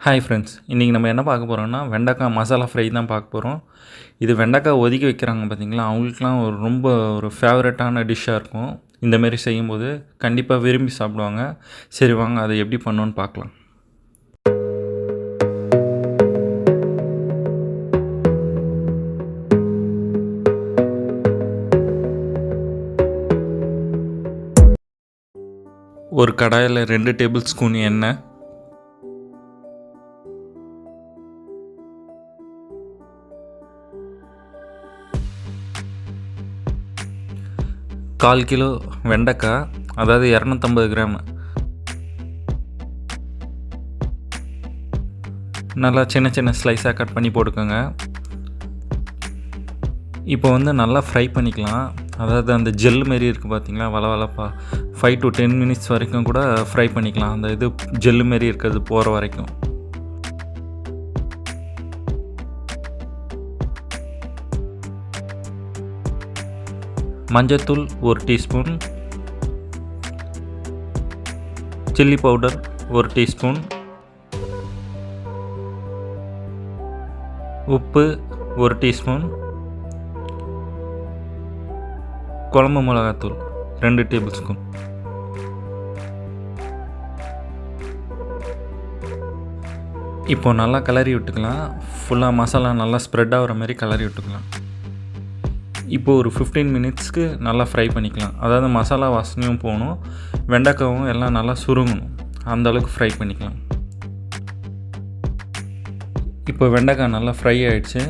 Hi friends, இன்றைக்கி நம்ம என்ன பார்க்க போகிறோம்னா வெண்டைக்காய் மசாலா ஃப்ரை தான் பார்க்க போகிறோம். இது வெண்டைக்காய் ஒதுக்கி வைக்கிறாங்க பார்த்தீங்களா, அவங்களுக்குலாம் ரொம்ப ஒரு ஃபேவரட்டான டிஷ்ஷாக இருக்கும். இந்தமாரி செய்யும்போது கண்டிப்பாக விரும்பி சாப்பிடுவாங்க. சரி வாங்க அதை எப்படி பண்ணணுன்னு பார்க்கலாம். ஒரு கடாயில் 2 டேபிள் ஸ்பூன் எண்ணெய், கால் கிலோ வெண்டைக்காய், அதாவது 250 கிராம் நல்லா சின்ன சின்ன ஸ்லைஸாக கட் பண்ணி போட்டுக்கோங்க. இப்போ நல்லா ஃப்ரை பண்ணிக்கலாம். அதாவது அந்த ஜெல் மாரி இருக்குது பார்த்தீங்களா, வளவளப்பா 5 to 10 மினிட்ஸ் வரைக்கும் கூட ஃப்ரை பண்ணிக்கலாம். அந்த இது ஜெல்லு மாரி இருக்கிறது போகிற வரைக்கும். மஞ்சத்தூள் 1 டீஸ்பூன், சில்லி பவுடர் 1 டீஸ்பூன், உப்பு 1 டீஸ்பூன், குழம்பு மிளகாத்தூள் 2 டேபிள் ஸ்பூன். இப்போ நல்லா கிளறி விட்டுக்கலாம். ஃபுல்லாக மசாலா நல்லா ஸ்ப்ரெட் ஆகிற மாதிரி கிளறி விட்டுக்கலாம். இப்போ ஒரு 15 மினிட்ஸ்க்கு நல்லா ஃப்ரை பண்ணிக்கலாம். அதாவது மசாலா வாசனையும் போகணும், வெண்டைக்காவும் எல்லாம் நல்லா சுருங்கணும், அந்தளவுக்கு ஃப்ரை பண்ணிக்கலாம். இப்போ வெண்டைக்காய் நல்லா ஃப்ரை ஆகிடுச்சு.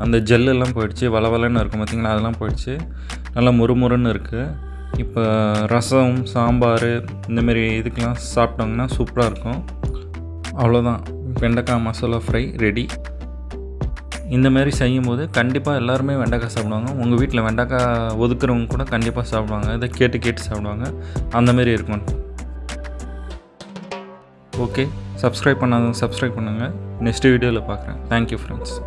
அந்த ஜெல்லெல்லாம் போயிடுச்சு, வளவலன்னு இருக்கும் பார்த்திங்களா, அதெல்லாம் போயிடுச்சு. நல்லா முறுமுறுன்னு இருக்குது. இப்போ ரசம், சாம்பார் இந்தமாரி இதுக்கெலாம் சாப்பிட்டோங்கன்னா சூப்பராக இருக்கும். அவ்வளோதான், வெண்டைக்காய் மசாலா ஃப்ரை ரெடி. இந்தமாரி செய்யும்போது கண்டிப்பாக எல்லாருமே வெண்டைக்காய் சாப்பிடுவாங்க. உங்கள் வீட்டில் வெண்டைக்காய் ஒதுக்குறவங்க கூட கண்டிப்பாக சாப்பிடுவாங்க. இதை கேட்டு சாப்பிடுவாங்க. அந்தமாரி இருக்கும். ஓகே, சப்ஸ்கிரைப் பண்ணாதவங்க சப்ஸ்கிரைப் பண்ணுங்கள். நெக்ஸ்ட் வீடியோவில் பார்க்குறேன். Thank you friends.